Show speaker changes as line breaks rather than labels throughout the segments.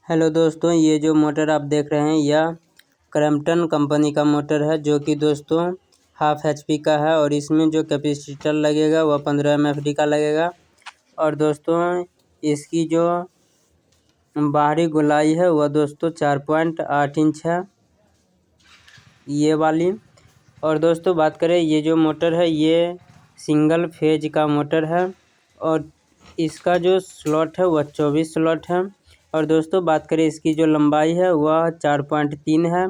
Hello दोस्तों, ये जो मोटर आप देख रहे हैं यह क्रैम्पटन कंपनी का मोटर है, जो कि दोस्तों 1/2 HP का है। और इसमें जो कैपेसिटर लगेगा वह 15 MFD का लगेगा। और दोस्तों इसकी जो बाहरी गोलाई है वह दोस्तों 4.8 इंच है, ये वाली। और दोस्तों बात करें, ये जो मोटर है ये सिंगल फेज का मोटर है और इसका जो स्लॉट है वह 24 स्लॉट है। और दोस्तों बात करें, इसकी जो लंबाई है वह 4.3 है।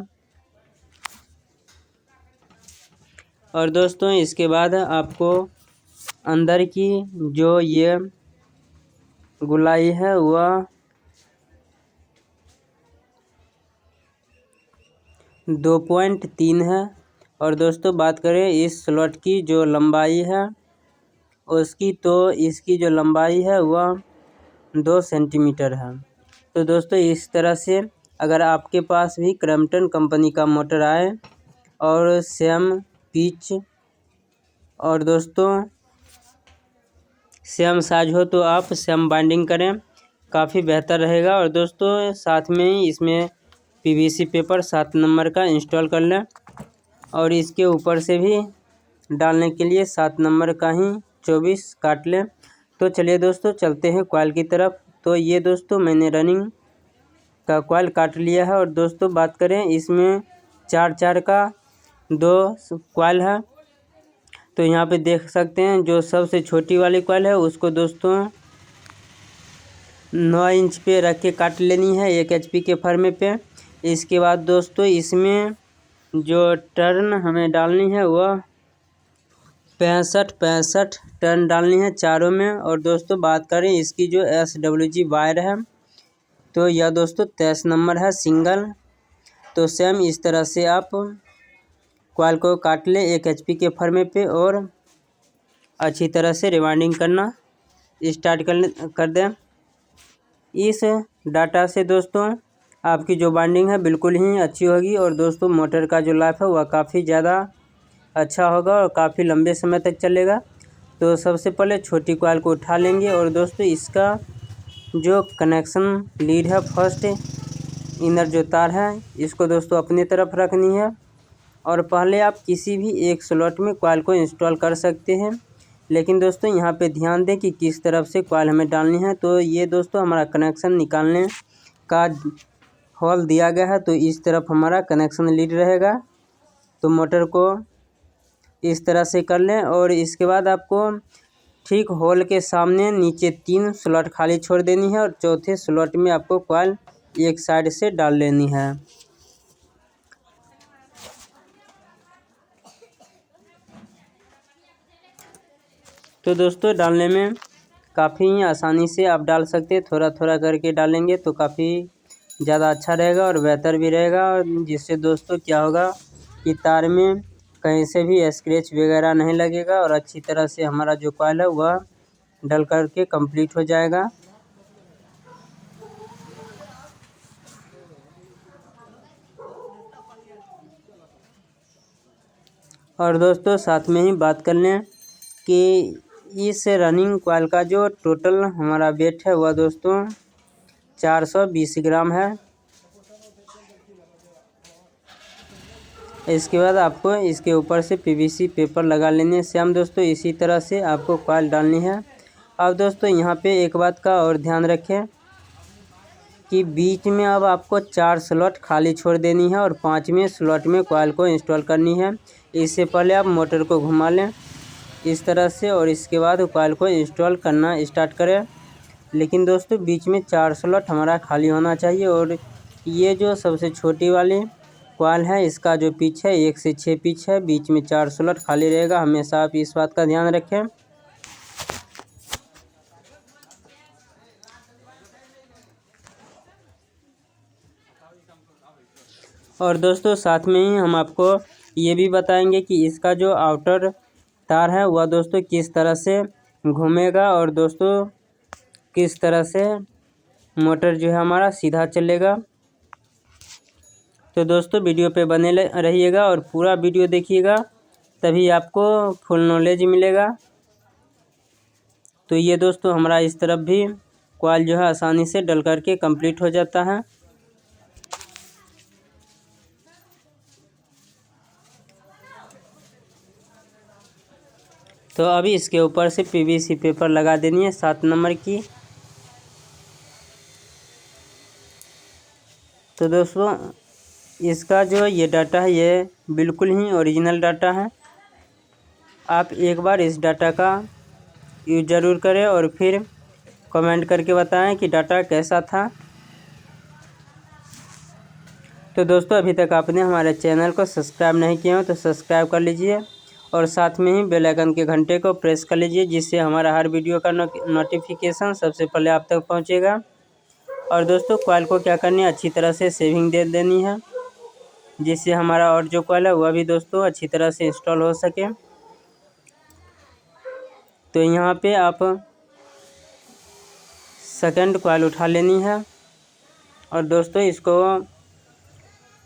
और दोस्तों इसके बाद आपको अंदर की जो ये गोलाई है वह 2.3 है। और दोस्तों बात करें इस स्लॉट की जो लंबाई है उसकी, तो इसकी जो लंबाई है वह 2 सेंटीमीटर है। तो दोस्तों इस तरह से अगर आपके पास भी क्रैम्पटन कंपनी का मोटर आए और सेम पिच और दोस्तों सेम साइज हो तो आप सेम बाइंडिंग करें, काफ़ी बेहतर रहेगा। और दोस्तों साथ में ही इसमें PVC पेपर 7 नंबर का इंस्टॉल कर लें और इसके ऊपर से भी डालने के लिए 7 नंबर का ही 24 काट लें। तो चलिए दोस्तों चलते हैं कॉइल की तरफ। तो ये दोस्तों मैंने रनिंग का कॉइल काट लिया है। और दोस्तों बात करें, इसमें 4 का 2 कॉइल है। तो यहाँ पे देख सकते हैं जो सबसे छोटी वाली कॉइल है उसको दोस्तों 9 इंच पे रख के काट लेनी है 1 HP के फर्मे पे। इसके बाद दोस्तों इसमें जो टर्न हमें डालनी है वह 65 टर्न डालनी है चारों में। और दोस्तों बात करें इसकी जो SWG वायर है तो यह दोस्तों 23 नंबर है सिंगल। तो सेम इस तरह से आप कॉइल को काट लें 1 HP के फर्मे पे और अच्छी तरह से रिवाइंडिंग करना स्टार्ट कर दें। इस डाटा से दोस्तों आपकी जो बाइंडिंग है बिल्कुल ही अच्छी होगी और दोस्तों मोटर का जो लाइफ है वह काफ़ी ज़्यादा अच्छा होगा और काफ़ी लंबे समय तक चलेगा। तो सबसे पहले छोटी कॉइल को उठा लेंगे और दोस्तों इसका जो कनेक्शन लीड है, फर्स्ट इनर जो तार है इसको दोस्तों अपनी तरफ रखनी है। और पहले आप किसी भी एक स्लॉट में कॉइल को इंस्टॉल कर सकते हैं, लेकिन दोस्तों यहाँ पे ध्यान दें कि किस तरफ से कॉइल हमें डालनी है। तो ये दोस्तों हमारा कनेक्शन निकालने का होल दिया गया है, तो इस तरफ हमारा कनेक्शन लीड रहेगा। तो मोटर को इस तरह से कर लें और इसके बाद आपको ठीक होल के सामने नीचे 3 स्लॉट खाली छोड़ देनी है और चौथे स्लॉट में आपको कॉइल एक साइड से डाल लेनी है। तो दोस्तों डालने में काफ़ी आसानी से आप डाल सकते हैं, थोड़ा थोड़ा करके डालेंगे तो काफ़ी ज़्यादा अच्छा रहेगा और बेहतर भी रहेगा। और जिससे दोस्तों क्या होगा कि तार में कहीं से भी स्क्रैच वगैरह नहीं लगेगा और अच्छी तरह से हमारा जो कॉइल है वह डल करके कंप्लीट हो जाएगा। और दोस्तों साथ में ही बात कर लें कि इस रनिंग कॉइल का जो टोटल हमारा वेट है वह दोस्तों 420 ग्राम है। इसके बाद आपको इसके ऊपर से PVC पेपर लगा लेने हैं। सेम दोस्तों इसी तरह से आपको कॉइल डालनी है। अब दोस्तों यहाँ पे एक बात का और ध्यान रखें कि बीच में अब आपको 4 स्लॉट खाली छोड़ देनी है और 5वें स्लॉट में कॉइल को इंस्टॉल करनी है। इससे पहले आप मोटर को घुमा लें इस तरह से और इसके बाद कॉइल को इंस्टॉल करना स्टार्ट करें। लेकिन दोस्तों बीच में 4 स्लॉट हमारा खाली होना चाहिए। और ये जो सबसे छोटी वाली कॉइल है इसका जो पिच है 1 से 6 पिच है, बीच में 4 स्लॉट खाली रहेगा। हमेशा आप इस बात का ध्यान रखें। और दोस्तों साथ में ही हम आपको ये भी बताएंगे कि इसका जो आउटर तार है वह दोस्तों किस तरह से घूमेगा और दोस्तों किस तरह से मोटर जो है हमारा सीधा चलेगा। तो दोस्तों वीडियो पे बने रहिएगा और पूरा वीडियो देखिएगा, तभी आपको फुल नॉलेज मिलेगा। तो ये दोस्तों हमारा इस तरफ भी कॉइल जो है आसानी से डल करके कंप्लीट हो जाता है। तो अभी इसके ऊपर से पीवीसी पेपर लगा देनी है 7 नंबर की। तो दोस्तों इसका जो ये डाटा है ये बिल्कुल ही ओरिजिनल डाटा है। आप एक बार इस डाटा का यूज ज़रूर करें और फिर कमेंट करके बताएं कि डाटा कैसा था। तो दोस्तों अभी तक आपने हमारे चैनल को सब्सक्राइब नहीं किया हो तो सब्सक्राइब कर लीजिए और साथ में ही बेल आइकन के घंटे को प्रेस कर लीजिए, जिससे हमारा हर वीडियो का नोटिफिकेशन सबसे पहले आप तक पहुंचेगा। और दोस्तों कॉइल को क्या करनी है, अच्छी तरह से सेविंग दे देनी है, जिससे हमारा और जो कॉइल है वह भी दोस्तों अच्छी तरह से इंस्टॉल हो सके। तो यहाँ पे आप सेकंड कॉइल उठा लेनी है और दोस्तों इसको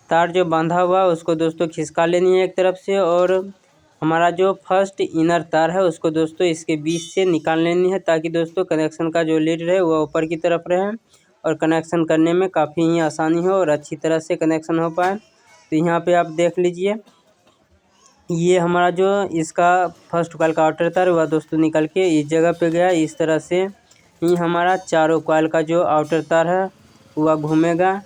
तार जो बांधा हुआ उसको दोस्तों खिसका लेनी है एक तरफ से, और हमारा जो फर्स्ट इनर तार है उसको दोस्तों इसके बीच से निकाल लेनी है, ताकि दोस्तों कनेक्शन का जो लीड रहे वह ऊपर की तरफ रहे और कनेक्शन करने में काफ़ी ही आसानी हो और अच्छी तरह से कनेक्शन हो पाए। तो यहाँ पे आप देख लीजिए ये हमारा जो इसका फर्स्ट कॉइल का आउटर तार वह दोस्तों निकल के इस जगह पे गया। इस तरह से ही हमारा चारों कॉइल का जो आउटर तार है वह घूमेगा।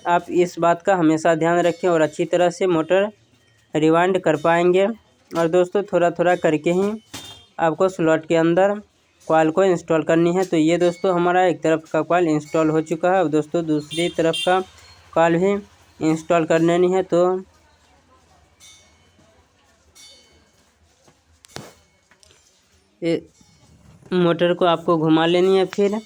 आप इस बात का हमेशा ध्यान रखें और अच्छी तरह से मोटर रिवाइंड कर पाएंगे। और दोस्तों थोड़ा थोड़ा करके ही आपको स्लॉट के अंदर कॉइल को इंस्टॉल करनी है। तो ये दोस्तों हमारा एक तरफ का कॉइल इंस्टॉल हो चुका है। अब दोस्तों दूसरी तरफ का कॉइल भी इंस्टॉल कर लेनी है। तो मोटर को आपको घुमा लेनी है फिर,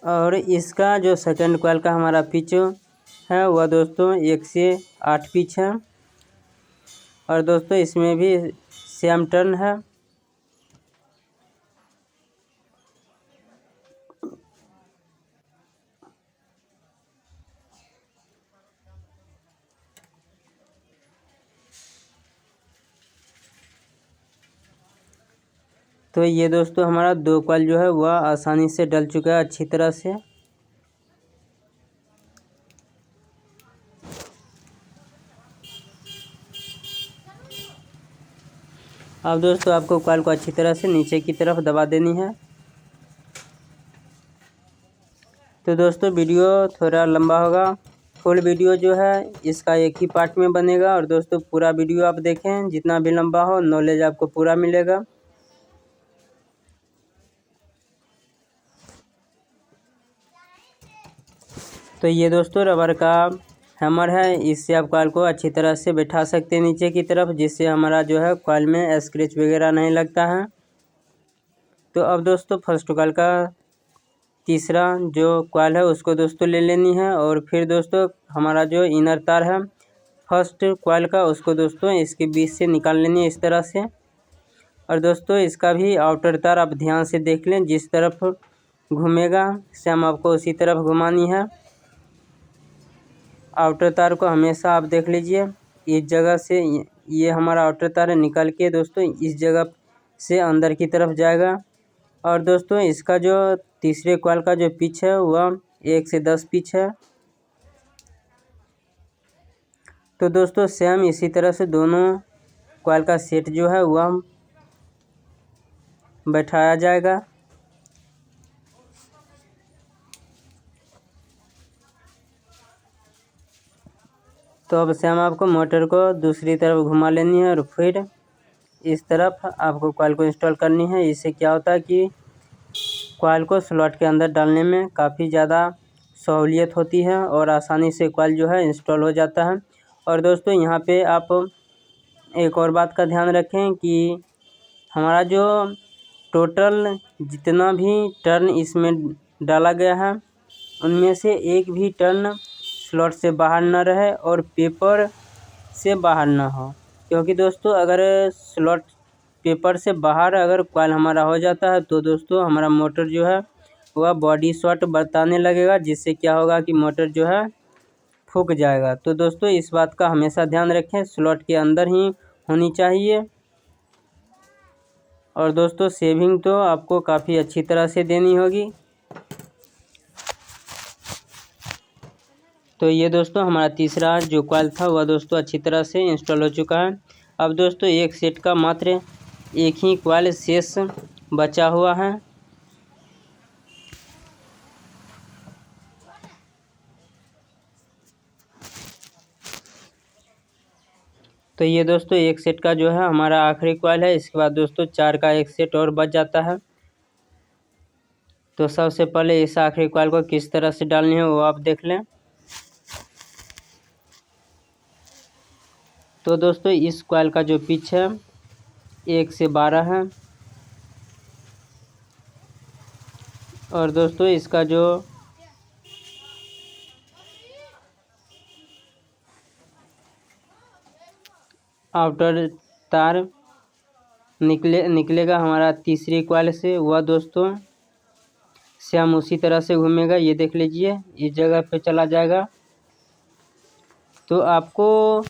और इसका जो सेकंड कॉइल का हमारा पिच है वह दोस्तों 1 से 8 पिच है। और दोस्तों इसमें भी सेम टर्न है। तो ये दोस्तों हमारा 2 कॉइल जो है वह आसानी से डल चुका है अच्छी तरह से। अब दोस्तों आपको कॉइल को अच्छी तरह से नीचे की तरफ दबा देनी है। तो दोस्तों वीडियो थोड़ा लंबा होगा, फुल वीडियो जो है इसका एक ही पार्ट में बनेगा। और दोस्तों पूरा वीडियो आप देखें, जितना भी लंबा हो नॉलेज आपको पूरा मिलेगा। तो ये दोस्तों रबर का हैमर है, इससे आप कॉइल को अच्छी तरह से बैठा सकते हैं नीचे की तरफ, जिससे हमारा जो है कॉइल में स्क्रैच वगैरह नहीं लगता है। तो अब दोस्तों फर्स्ट कॉइल का तीसरा जो कॉइल है उसको दोस्तों ले लेनी है, और फिर दोस्तों हमारा जो इनर तार है फर्स्ट कॉइल का उसको दोस्तों इसके बीच से निकाल लेनी है इस तरह से। और दोस्तों इसका भी आउटर तार आप ध्यान से देख लें, जिस तरफ घूमेगा सेम आपको उसी तरफ घुमानी है। आउटर तार को हमेशा आप देख लीजिए इस जगह से, ये हमारा आउटर तार है निकल के दोस्तों इस जगह से अंदर की तरफ जाएगा। और दोस्तों इसका जो तीसरे कॉइल का जो पिच है वह 1 से 10 पिच है। तो दोस्तों सेम इसी तरह से दोनों कॉइल का सेट जो है वह बैठाया जाएगा। तो अब सेम आपको मोटर को दूसरी तरफ घुमा लेनी है और फिर इस तरफ आपको कॉइल को इंस्टॉल करनी है। इससे क्या होता है कि कॉइल को स्लॉट के अंदर डालने में काफ़ी ज़्यादा सहूलियत होती है और आसानी से कॉइल जो है इंस्टॉल हो जाता है। और दोस्तों यहाँ पे आप एक और बात का ध्यान रखें कि हमारा जो टोटल जितना भी टर्न इसमें डाला गया है उनमें से एक भी टर्न स्लॉट से बाहर न रहे और पेपर से बाहर ना हो, क्योंकि दोस्तों अगर स्लॉट पेपर से बाहर अगर कॉइल हमारा हो जाता है तो दोस्तों हमारा मोटर जो है वह बॉडी शॉट बताने लगेगा, जिससे क्या होगा कि मोटर जो है फूक जाएगा। तो दोस्तों इस बात का हमेशा ध्यान रखें, स्लॉट के अंदर ही होनी चाहिए। और दोस्तों सेविंग तो आपको काफ़ी अच्छी तरह से देनी होगी। तो ये दोस्तों हमारा तीसरा जो कॉइल था वह दोस्तों अच्छी तरह से इंस्टॉल हो चुका है। अब दोस्तों एक सेट का मात्र एक ही कॉइल शेष बचा हुआ है। तो ये दोस्तों एक सेट का जो है हमारा आखिरी कॉइल है। इसके बाद दोस्तों 4 का एक सेट और बच जाता है। तो सबसे पहले इस आखिरी कॉइल को किस तरह से डालनी है वो आप देख लें। तो दोस्तों इस कॉइल का जो पिच है 1 से 12 है। और दोस्तों इसका जो आउटर तार निकलेगा हमारा तीसरी कॉइल से, वह दोस्तों सेम उसी तरह से घूमेगा। ये देख लीजिए इस जगह पे चला जाएगा। तो आपको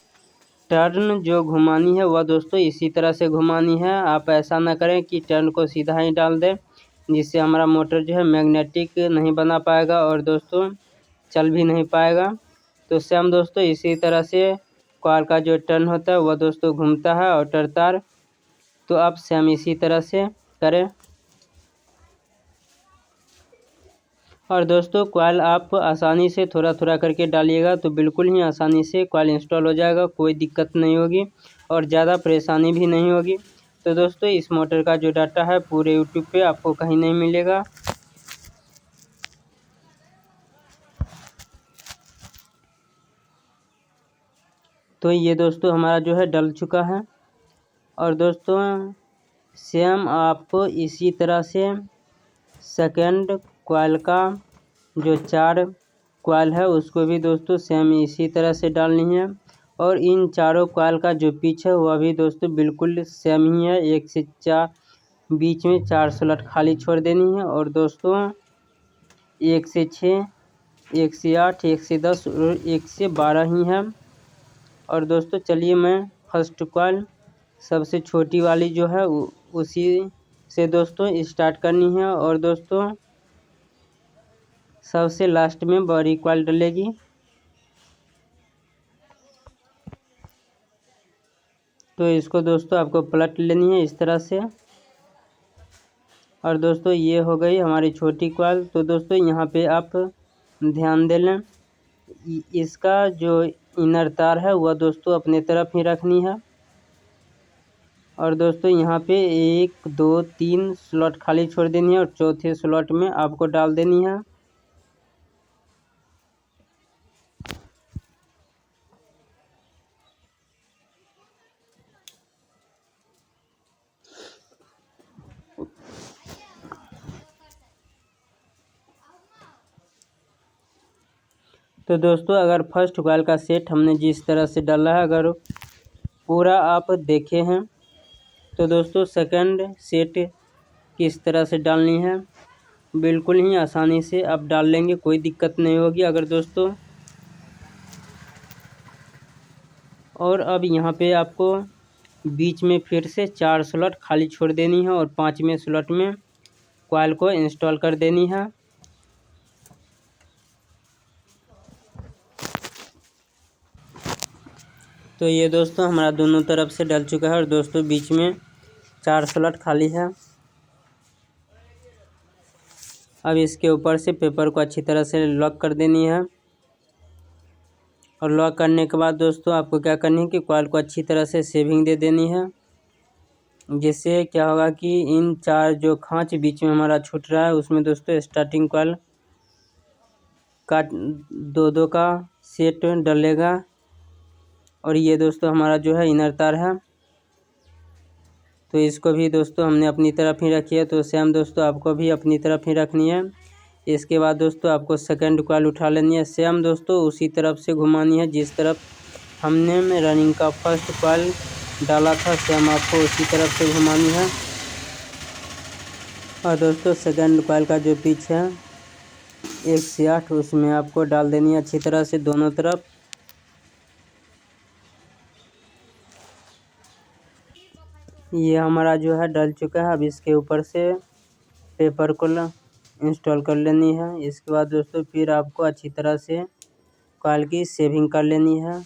टर्न जो घुमानी है वह दोस्तों इसी तरह से घुमानी है। आप ऐसा ना करें कि टर्न को सीधा ही डाल दें, जिससे हमारा मोटर जो है मैग्नेटिक नहीं बना पाएगा और दोस्तों चल भी नहीं पाएगा। तो सेम दोस्तों इसी तरह से कॉइल का जो टर्न होता है वह दोस्तों घूमता है आउटर तार। तो आप सेम इसी तरह से करें। और दोस्तों कॉइल आप आसानी से थोड़ा थोड़ा करके डालिएगा तो बिल्कुल ही आसानी से कॉइल इंस्टॉल हो जाएगा, कोई दिक्कत नहीं होगी और ज़्यादा परेशानी भी नहीं होगी। तो दोस्तों इस मोटर का जो डाटा है पूरे यूट्यूब पे आपको कहीं नहीं मिलेगा। तो ये दोस्तों हमारा जो है डल चुका है। और दोस्तों सेम आपको इसी तरह से सेकंड कॉइल का जो 4 कॉइल है उसको भी दोस्तों सेम इसी तरह से डालनी है। और इन चारों कॉइल का जो पिच है वह भी दोस्तों बिल्कुल सेम ही है। 1 से 4 बीच में 4 स्लॉट खाली छोड़ देनी है। और दोस्तों 1 से 6, 1 से 8, 1 से 10 और 1 से 12 ही है। और दोस्तों चलिए मैं फर्स्ट कॉइल सबसे छोटी वाली जो है उसी से दोस्तों स्टार्ट करनी है। और दोस्तों सबसे लास्ट में बड़ी कॉइल डलेगी। तो इसको दोस्तों आपको पलट लेनी है इस तरह से। और दोस्तों ये हो गई हमारी छोटी कॉइल। तो दोस्तों यहाँ पे आप ध्यान दे लें, इसका जो इनर तार है वह दोस्तों अपने तरफ ही रखनी है। और दोस्तों यहाँ पे 1, 2, 3 स्लॉट खाली छोड़ देनी है और चौथे स्लॉट में आपको डाल देनी है। तो दोस्तों अगर फर्स्ट कॉइल का सेट हमने जिस तरह से डाला है अगर पूरा आप देखे हैं तो दोस्तों सेकंड सेट किस तरह से डालनी है बिल्कुल ही आसानी से आप डाल लेंगे, कोई दिक्कत नहीं होगी। अगर दोस्तों और अब यहाँ पे आपको बीच में फिर से 4 स्लॉट खाली छोड़ देनी है और 5वें स्लॉट में कॉइल को इंस्टॉल कर देनी है। तो ये दोस्तों हमारा दोनों तरफ से डल चुका है और दोस्तों बीच में 4 स्लॉट खाली है। अब इसके ऊपर से पेपर को अच्छी तरह से लॉक कर देनी है। और लॉक करने के बाद दोस्तों आपको क्या करनी है कि कॉइल को अच्छी तरह से सेविंग दे देनी है, जिससे क्या होगा कि इन 4 जो खांच बीच में हमारा छूट रहा है उसमें दोस्तों स्टार्टिंग कॉइल का 2-2 का सेट डलेगा। और ये दोस्तों हमारा जो है इनर तार है, तो इसको भी दोस्तों हमने अपनी तरफ ही रखी है। तो सेम दोस्तों आपको भी अपनी तरफ ही रखनी है। इसके बाद दोस्तों आपको सेकंड कॉइल उठा लेनी है, सेम दोस्तों उसी तरफ से घुमानी है जिस तरफ हमने रनिंग का फर्स्ट कॉइल डाला था, सेम आपको उसी तरफ से घुमानी है। और दोस्तों सेकंड कॉइल का जो पिच है 1 से 8 उसमें आपको डाल देनी है अच्छी तरह से दोनों तरफ। ये हमारा जो है डल चुका है। अब इसके ऊपर से पेपर को इंस्टॉल कर लेनी है। इसके बाद दोस्तों फिर आपको अच्छी तरह से कॉइल की सेविंग कर लेनी है।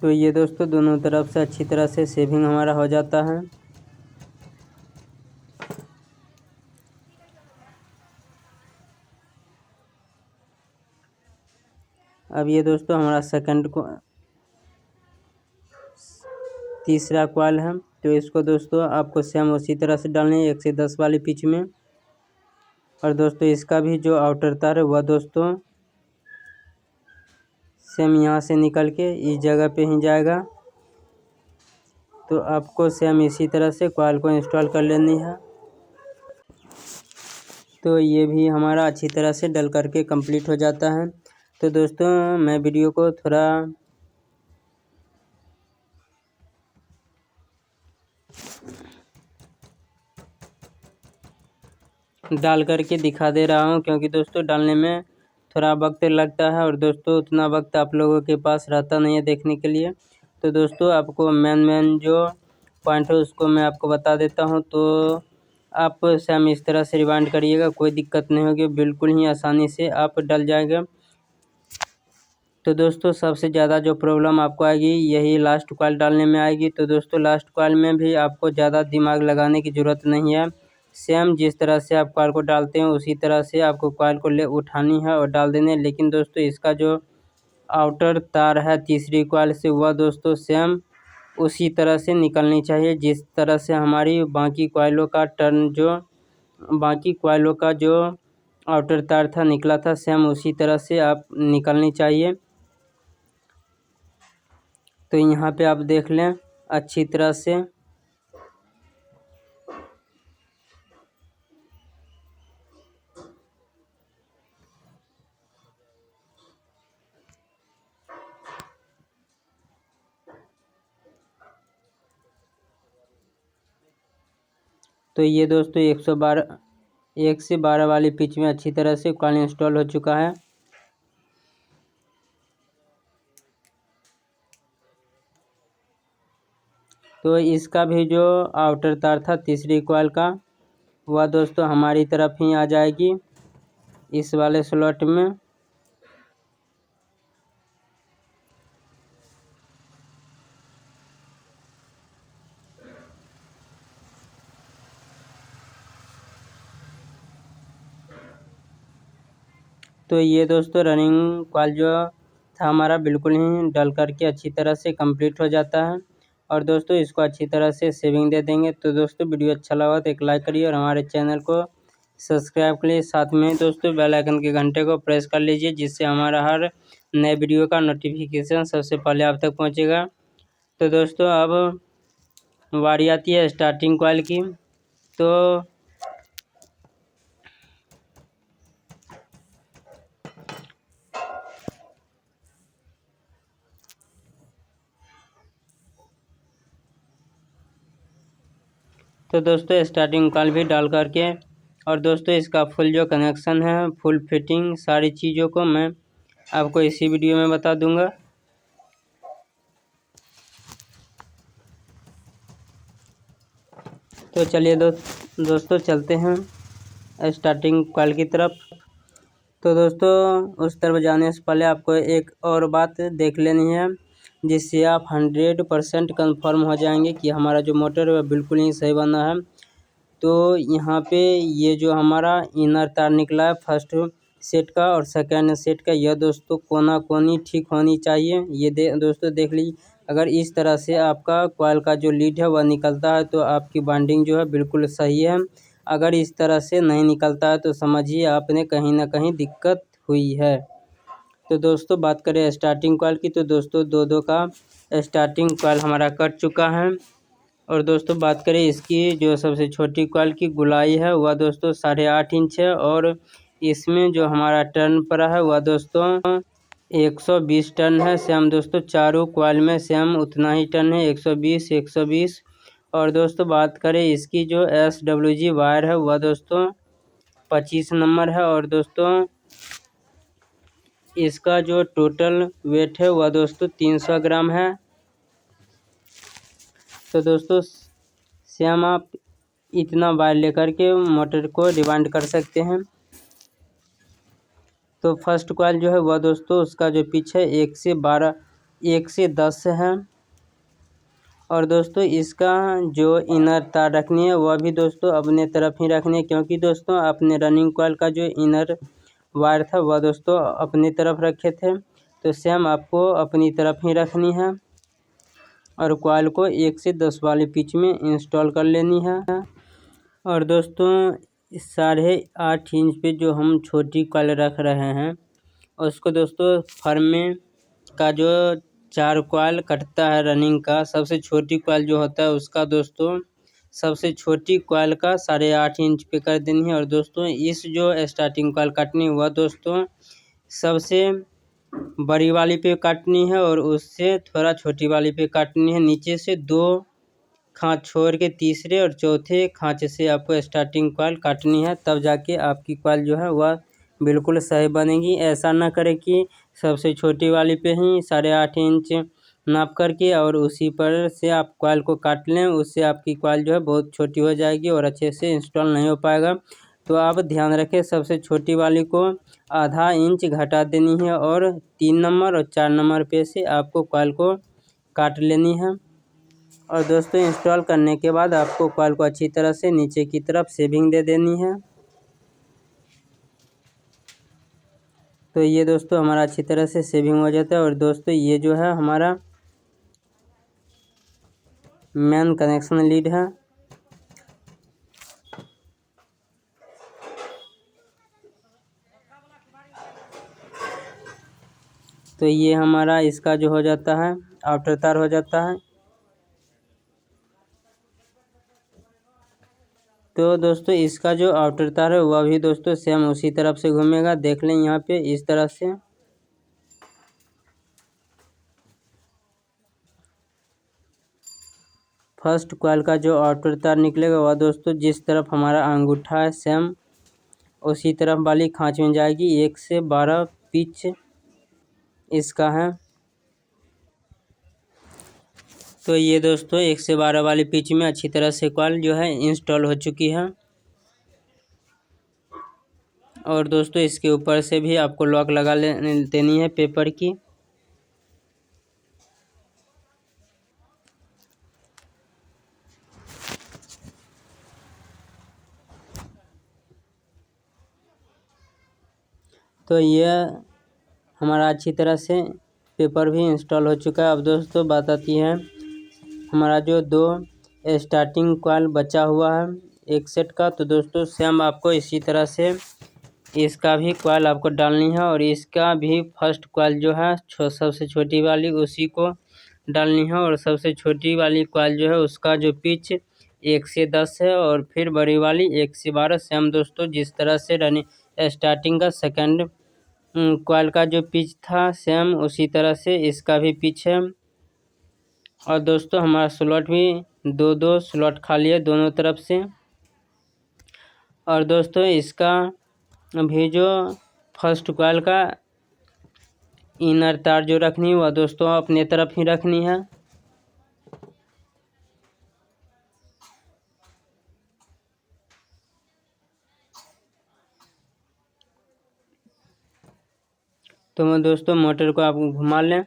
तो ये दोस्तों दोनों तरफ से अच्छी तरह से सेविंग हमारा हो जाता है। अब ये दोस्तों हमारा सेकंड को तीसरा कॉइल है। तो इसको दोस्तों आपको सेम उसी तरह से डालनी है 1 से 10 वाली पिच में। और दोस्तों इसका भी जो आउटर तार है वह दोस्तों सेम यहाँ से निकल के इस जगह पे ही जाएगा। तो आपको सेम इसी तरह से कॉइल को इंस्टॉल कर लेनी है। तो ये भी हमारा अच्छी तरह से डल करके कंप्लीट हो जाता है। तो दोस्तों मैं वीडियो को थोड़ा डाल करके दिखा दे रहा हूँ, क्योंकि दोस्तों डालने में थोड़ा वक्त लगता है और दोस्तों उतना वक्त आप लोगों के पास रहता नहीं है देखने के लिए। तो दोस्तों आपको मेन जो पॉइंट है उसको मैं आपको बता देता हूँ। तो आप सेम इस तरह से रिवाइंड करिएगा, कोई दिक्कत नहीं होगी, बिल्कुल ही आसानी से आप डल जाएगा। तो दोस्तों सबसे ज़्यादा जो प्रॉब्लम आपको आएगी यही लास्ट कॉइल डालने में आएगी। तो दोस्तों लास्ट कॉइल में भी आपको ज़्यादा दिमाग लगाने की ज़रूरत नहीं है। सेम जिस तरह से आप कॉइल को डालते हैं उसी तरह से आपको कॉइल को ले उठानी है और डाल देनी है। लेकिन दोस्तों इसका जो आउटर तार है तीसरी कॉइल से वह दोस्तों सेम उसी तरह से निकलनी चाहिए जिस तरह से हमारी बाकी कॉइलों का जो आउटर तार था निकला था, सेम उसी तरह से आप निकलनी चाहिए। तो यहाँ पे आप देख लें अच्छी तरह से। तो ये दोस्तों 1 से 12 वाली पिच में अच्छी तरह से कॉइल इंस्टॉल हो चुका है। तो इसका भी जो आउटर तार था तीसरी कॉइल का वह दोस्तों हमारी तरफ ही आ जाएगी इस वाले स्लॉट में। तो ये दोस्तों रनिंग कॉइल जो था हमारा बिल्कुल ही डल करके अच्छी तरह से कंप्लीट हो जाता है। और दोस्तों इसको अच्छी तरह से सेविंग दे देंगे। तो दोस्तों वीडियो अच्छा लगा तो एक लाइक करिए और हमारे चैनल को सब्सक्राइब करिए। साथ में दोस्तों बेल आइकन के घंटे को प्रेस कर लीजिए जिससे हमारा हर नए वीडियो का नोटिफिकेशन सबसे पहले आप तक पहुंचेगा। तो दोस्तों अब बारी आती है स्टार्टिंग कॉइल की। तो दोस्तों स्टार्टिंग कॉइल भी डाल करके और दोस्तों इसका फुल जो कनेक्शन है फुल फिटिंग सारी चीज़ों को मैं आपको इसी वीडियो में बता दूंगा। तो चलिए दोस्तों चलते हैं स्टार्टिंग कॉइल की तरफ। तो दोस्तों उस तरफ जाने से पहले आपको एक और बात देख लेनी है जिससे आप 100% कन्फर्म हो जाएंगे कि हमारा जो मोटर है वह बिल्कुल ही सही बना है। तो यहाँ पे ये जो हमारा इनर तार निकला है फर्स्ट सेट का और सेकंड सेट का, यह दोस्तों कोना कोनी ठीक होनी चाहिए। ये दोस्तों देख लीजिए, अगर इस तरह से आपका कॉइल का जो लीड है वह निकलता है तो आपकी बाइंडिंग जो है बिल्कुल सही है। अगर इस तरह से नहीं निकलता है तो समझिए आपने कहीं ना कहीं दिक्कत हुई है। तो दोस्तों बात करें स्टार्टिंग कॉइल की, तो दोस्तों दो का स्टार्टिंग कॉइल हमारा कट चुका है। और दोस्तों बात करें इसकी जो सबसे छोटी कॉइल की गुलाई है वह दोस्तों 8.5 इंच है। और इसमें जो हमारा टर्न पड़ा है वह दोस्तों 120 टन है। सेम दोस्तों चारों कॉइल में सेम उतना ही टन है, 120 120। और दोस्तों बात करें इसकी जो SWG वायर है वह दोस्तों 25 नंबर है। और दोस्तों इसका जो टोटल वेट है वह दोस्तों 300 ग्राम है। तो दोस्तों सेम आप इतना वायर लेकर के मोटर को रिवाइंड कर सकते हैं। तो फर्स्ट कॉइल जो है वह दोस्तों उसका जो पिच है 1 से 10 है। और दोस्तों इसका जो इनर तार रखनी है वह भी दोस्तों अपने तरफ ही रखनी है, क्योंकि दोस्तों अपने रनिंग कॉइल का जो इनर वायर था वह दोस्तों अपनी तरफ रखे थे। तो सेम आपको अपनी तरफ ही रखनी है और कॉइल को 1 से 10 वाले पिच में इंस्टॉल कर लेनी है। और दोस्तों 8.5 इंच पे जो हम छोटी कॉइल रख रहे हैं उसको दोस्तों फर्म में का जो 4 कॉइल कटता है रनिंग का, सबसे छोटी कॉइल जो होता है उसका दोस्तों सबसे छोटी कॉइल का 8.5 इंच पे कर देनी है। और दोस्तों इस जो स्टार्टिंग कॉइल काटनी है वह दोस्तों सबसे बड़ी वाली पे काटनी है और उससे थोड़ा छोटी वाली पे काटनी है। नीचे से 2 खाँच छोड़ के तीसरे और चौथे खाँच से आपको स्टार्टिंग कॉइल काटनी है, तब जाके आपकी कॉइल जो है वह बिल्कुल सही बनेगी। ऐसा ना करें कि सबसे छोटी वाली पे ही 8.5 इंच नाप करके और उसी पर से आप कॉइल को काट लें, उससे आपकी कॉइल जो है बहुत छोटी हो जाएगी और अच्छे से इंस्टॉल नहीं हो पाएगा। तो आप ध्यान रखें सबसे छोटी वाली को आधा इंच घटा देनी है और 3 नंबर और 4 नंबर पे से आपको कॉइल को काट लेनी है। और दोस्तों इंस्टॉल करने के बाद आपको कॉइल को अच्छी तरह से नीचे की तरफ सेविंग दे देनी है। तो ये दोस्तों हमारा अच्छी तरह से सेविंग हो जाता है। और दोस्तों ये जो है हमारा मेन कनेक्शन लीड है। तो ये हमारा इसका जो हो जाता है आउटर तार हो जाता है। तो दोस्तों इसका जो आउटर तार है वह भी दोस्तों सेम उसी तरफ से घूमेगा। देख लें यहाँ पे इस तरह से। फर्स्ट कॉइल का जो आउटर तार निकलेगा वह दोस्तों जिस तरफ हमारा अंगूठा है सेम उसी तरफ वाली खाँच में जाएगी। 1 से 12 पिच इसका है। तो ये दोस्तों 1 से 12 वाली पिच में अच्छी तरह से कॉइल जो है इंस्टॉल हो चुकी है। और दोस्तों इसके ऊपर से भी आपको लॉक लगा देनी है पेपर की। तो ये हमारा अच्छी तरह से पेपर भी इंस्टॉल हो चुका है। अब दोस्तों बात आती है हमारा जो 2 स्टार्टिंग कॉइल बचा हुआ है एक सेट का। तो दोस्तों सेम आपको इसी तरह से इसका भी कॉइल आपको डालनी है और इसका भी फर्स्ट कॉइल जो है सबसे छोटी वाली उसी को डालनी है। और सबसे छोटी वाली कॉइल जो है उसका जो पिच 1 से 10 है और फिर बड़ी वाली 1 से 12। सेम दोस्तों जिस तरह से रनिंग स्टार्टिंग का सेकंड कॉइल का जो पिच था सेम उसी तरह से इसका भी पिच है। और दोस्तों हमारा स्लॉट भी 2 स्लॉट खाली है दोनों तरफ से। और दोस्तों इसका भी जो फर्स्ट कॉइल का इनर तार जो रखनी है वह दोस्तों अपने तरफ ही रखनी है। तो मैं दोस्तों मोटर को आप घुमा लें।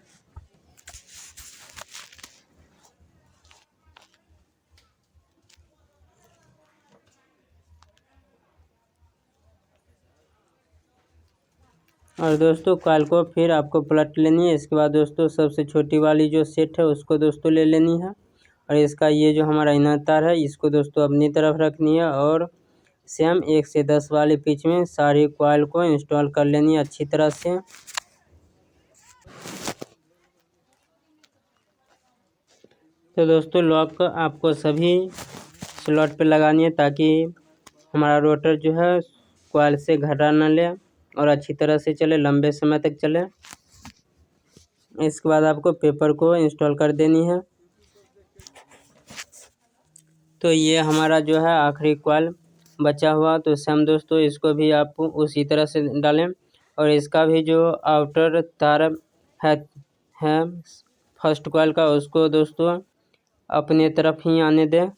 और दोस्तों कॉइल को फिर आपको पलट लेनी है। इसके बाद दोस्तों सबसे छोटी वाली जो सेट है उसको दोस्तों ले लेनी है और इसका ये जो हमारा इनर तार है इसको दोस्तों अपनी तरफ रखनी है और सेम 1 से 10 वाले पिच में सारी कॉइल को इंस्टॉल कर लेनी है अच्छी तरह से। तो दोस्तों लॉक आपको सभी स्लॉट पे लगानी है ताकि हमारा रोटर जो है कॉइल से घटा न ले और अच्छी तरह से चले, लंबे समय तक चले। इसके बाद आपको पेपर को इंस्टॉल कर देनी है। तो ये हमारा जो है आखिरी कॉइल बचा हुआ, तो सेम दोस्तों इसको भी आप उसी तरह से डालें और इसका भी जो आउटर तार है फर्स्ट कॉइल का, उसको दोस्तों अपने तरफ ही आने दें।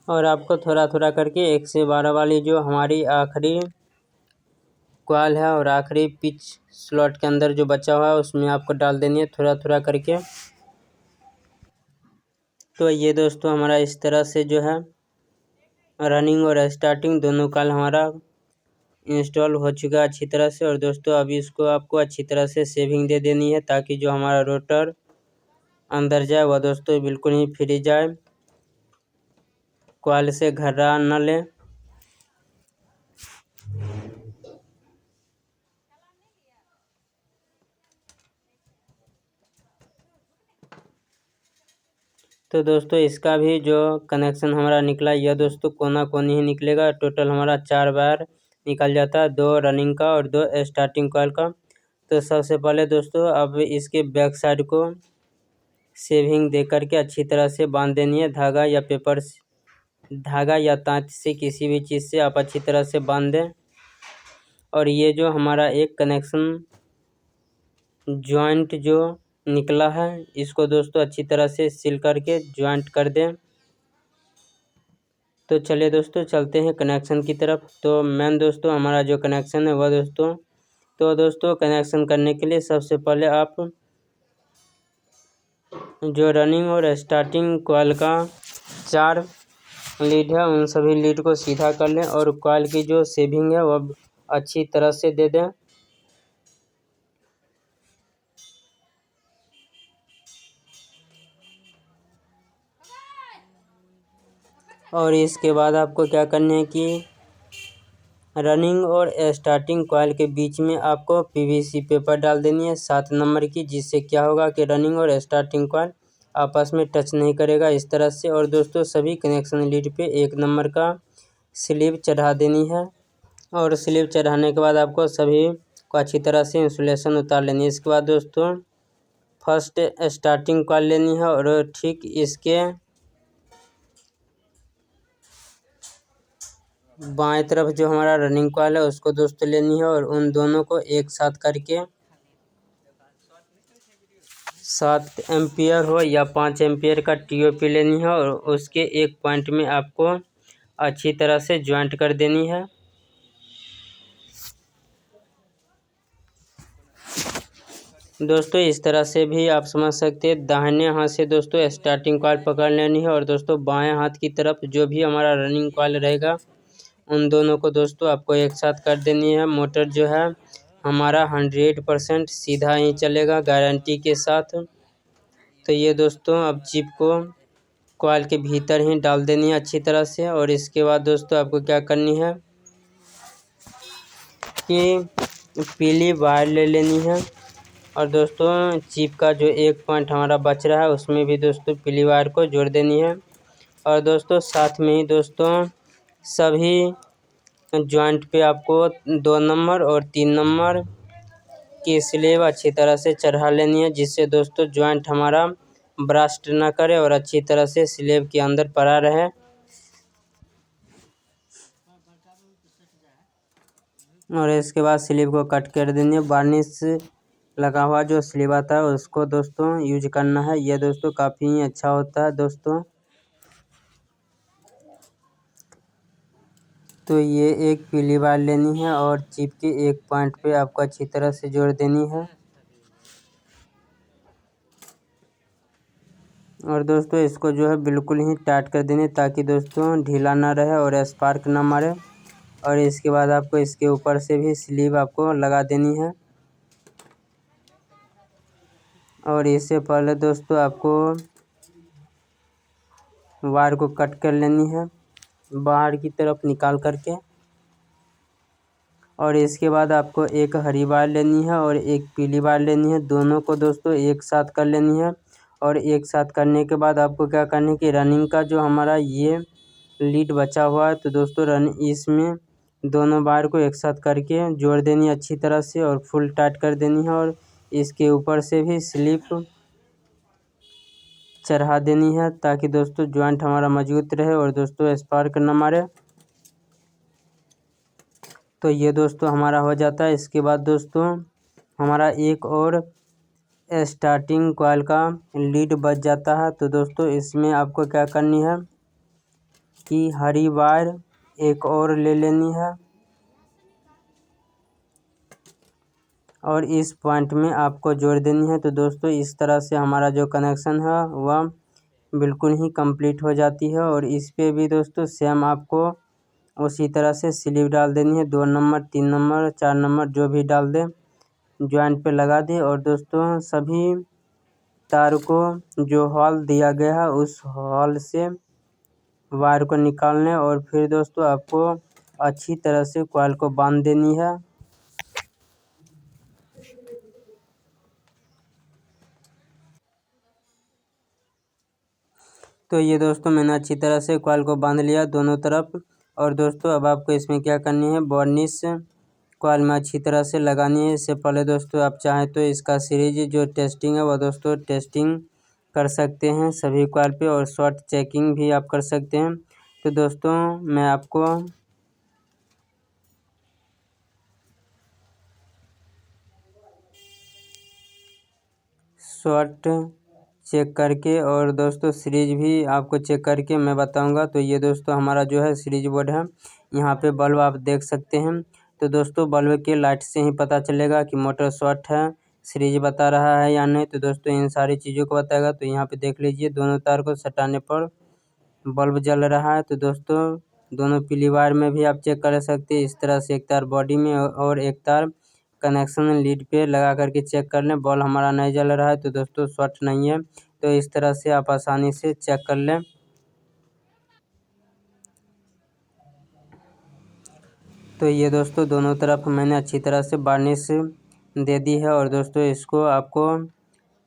और आपको थोड़ा थोड़ा करके 1 से 12 वाली जो हमारी आखिरी कॉइल है और आखिरी पिच स्लॉट के अंदर जो बचा हुआ है उसमें आपको डाल देनी है थोड़ा थोड़ा करके। तो ये दोस्तों हमारा इस तरह से जो है रनिंग और स्टार्टिंग दोनों कॉइल हमारा इंस्टॉल हो चुका है अच्छी तरह से। और दोस्तों अभी इसको आपको अच्छी तरह से सेविंग दे देनी है ताकि जो हमारा रोटर अंदर जाए वह दोस्तों बिल्कुल ही फ्री जाए, कॉइल से घर्रा न ले। तो दोस्तों इसका भी जो कनेक्शन हमारा निकला यह दोस्तों कोना कोनी ही निकलेगा। टोटल हमारा 4 वायर निकल जाता है, 2 रनिंग का और 2 स्टार्टिंग कॉइल का। तो सबसे पहले दोस्तों अब इसके बैक साइड को सेविंग दे करके अच्छी तरह से बांध देनी है। धागा या तांत से किसी भी चीज़ से आप अच्छी तरह से बांध दें। और ये जो हमारा एक कनेक्शन जॉइंट जो निकला है इसको दोस्तों अच्छी तरह से सील करके जॉइंट कर दें। तो चलिए दोस्तों चलते हैं कनेक्शन की तरफ। तो मेन दोस्तों हमारा जो कनेक्शन है वह दोस्तों कनेक्शन करने के लिए सबसे पहले आप जो रनिंग और स्टार्टिंग कॉइल का 4 लीड है उन सभी लीड को सीधा कर लें और कॉइल की जो सेविंग है वह अच्छी तरह से दे दें। और इसके बाद आपको क्या करना है कि रनिंग और स्टार्टिंग कॉइल के बीच में आपको पीवीसी पेपर डाल देनी है 7 नंबर की, जिससे क्या होगा कि रनिंग और स्टार्टिंग कॉइल आपस में टच नहीं करेगा इस तरह से। और दोस्तों सभी कनेक्शन लीड पे 1 नंबर का स्लीव चढ़ा देनी है। और स्लीव चढ़ाने के बाद आपको सभी को अच्छी तरह से इंसुलेशन उतार लेनी है। इसके बाद दोस्तों फर्स्ट स्टार्टिंग कॉइल लेनी है और ठीक इसके बाएं तरफ जो हमारा रनिंग कॉइल है उसको दोस्तों लेनी है और उन दोनों को एक साथ करके 7 एम्पियर हो या 5 एम्पियर का टीओपी लेनी है और उसके एक पॉइंट में आपको अच्छी तरह से ज्वाइंट कर देनी है। दोस्तों इस तरह से भी आप समझ सकते हैं। दाहिने हाथ से दोस्तों स्टार्टिंग कॉइल पकड़ लेनी है और दोस्तों बाएं हाथ की तरफ जो भी हमारा रनिंग कॉइल रहेगा उन दोनों को दोस्तों आपको एक साथ कर देनी है। मोटर जो है हमारा 100% सीधा ही चलेगा गारंटी के साथ। तो ये दोस्तों अब चिप को कॉइल के भीतर ही डाल देनी है अच्छी तरह से। और इसके बाद दोस्तों आपको क्या करनी है कि पीली वायर ले लेनी है और दोस्तों चिप का जो एक पॉइंट हमारा बच रहा है उसमें भी दोस्तों पीली वायर को जोड़ देनी है। और दोस्तों साथ में ही दोस्तों सभी जॉइंट पे आपको 2 नंबर और 3 नंबर की स्लीव अच्छी तरह से चढ़ा लेनी है, जिससे दोस्तों जॉइंट हमारा ब्रास्ट ना करे और अच्छी तरह से स्लीव के अंदर पड़ा रहे। और इसके बाद स्लीव को कट कर देनी है। वार्निश लगा हुआ जो स्लीव आता है उसको दोस्तों यूज करना है। यह दोस्तों काफ़ी अच्छा होता है दोस्तों। तो ये एक पीली वायर लेनी है और चिप के एक पॉइंट पे आपको अच्छी तरह से जोड़ देनी है। और दोस्तों इसको जो है बिल्कुल ही टाइट कर देनी ताकि दोस्तों ढीला ना रहे और स्पार्क ना मारे। और इसके बाद आपको इसके ऊपर से भी स्लीव आपको लगा देनी है। और इससे पहले दोस्तों आपको वायर को कट कर लेनी है बाहर की तरफ निकाल करके। और इसके बाद आपको एक हरी वायर लेनी है और एक पीली वायर लेनी है, दोनों को दोस्तों एक साथ कर लेनी है। और एक साथ करने के बाद आपको क्या करना है कि रनिंग का जो हमारा ये लीड बचा हुआ है, तो दोस्तों इसमें दोनों वायर को एक साथ करके जोड़ देनी है अच्छी तरह से और फुल टाइट कर देनी है। और इसके ऊपर से भी स्लिप चढ़ा देनी है ताकि दोस्तों जॉइंट हमारा मजबूत रहे और दोस्तों स्पार्क न मारे। तो ये दोस्तों हमारा हो जाता है। इसके बाद दोस्तों हमारा एक और स्टार्टिंग कॉइल का लीड बच जाता है। तो दोस्तों इसमें आपको क्या करनी है कि हरी वायर एक और ले लेनी है और इस पॉइंट में आपको जोड़ देनी है। तो दोस्तों इस तरह से हमारा जो कनेक्शन है वह बिल्कुल ही कंप्लीट हो जाती है। और इस पे भी दोस्तों सेम आपको उसी तरह से स्लिप डाल देनी है, 2 नंबर 3 नंबर 4 नंबर जो भी डाल दे, जॉइंट पे लगा दे। और दोस्तों सभी तार को जो हॉल दिया गया है उस हॉल से वायर को निकालने और फिर दोस्तों आपको अच्छी तरह से कॉइल को बांध देनी है। तो ये दोस्तों मैंने अच्छी तरह से कॉइल को बांध लिया दोनों तरफ। और दोस्तों अब आपको इसमें क्या करनी है, बॉर्निश कॉइल में अच्छी तरह से लगानी है। इससे पहले दोस्तों आप चाहें तो इसका सीरीज जो टेस्टिंग है वह दोस्तों टेस्टिंग कर सकते हैं सभी कॉइल पे और शॉर्ट चेकिंग भी आप कर सकते हैं। तो दोस्तों मैं आपको शॉर्ट चेक करके और दोस्तों सीरीज भी आपको चेक करके मैं बताऊंगा। तो ये दोस्तों हमारा जो है सीरीज बोर्ड है, यहाँ पे बल्ब आप देख सकते हैं। तो दोस्तों बल्ब के लाइट से ही पता चलेगा कि मोटर शॉर्ट है, सीरीज बता रहा है या नहीं। तो दोस्तों इन सारी चीज़ों को बताएगा। तो यहाँ पे देख लीजिए दोनों तार को सटाने पर बल्ब जल रहा है। तो दोस्तों दोनों पीली वायर में भी आप चेक कर सकते हैं। इस तरह से एक तार बॉडी में और एक तार कनेक्शन लीड पे लगा करके चेक कर लें, बॉल हमारा नहीं जल रहा है तो दोस्तों शॉर्ट नहीं है। तो इस तरह से आप आसानी से चेक कर लें। तो ये दोस्तों दोनों तरफ मैंने अच्छी तरह से वार्निश दे दी है और दोस्तों इसको आपको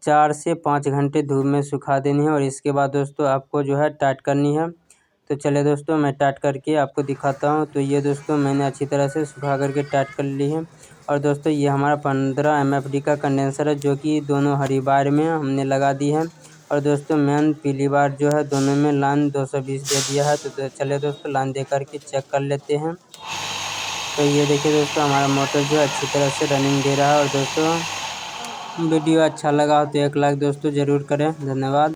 4 से 5 घंटे धूप में सुखा देनी है। और इसके बाद दोस्तों आपको जो है टाइट करनी है। तो चलिए दोस्तों मैं टाइट करके आपको दिखाता हूँ। तो ये दोस्तों मैंने अच्छी तरह से सुखा करके टाइट कर ली है। और दोस्तों ये हमारा 15 MFD का कंडेंसर है जो कि दोनों हरी वायर में हमने लगा दी है। और दोस्तों मेन पीली वायर जो है दोनों में लाइन 220 दे दिया है। तो चलिए दोस्तों लाइन दे करके चेक कर लेते हैं। तो ये देखिए दोस्तों हमारा मोटर जो अच्छी तरह से रनिंग दे रहा है। और दोस्तों वीडियो अच्छा लगा हो तो 1 लाइक दोस्तों ज़रूर करें। धन्यवाद।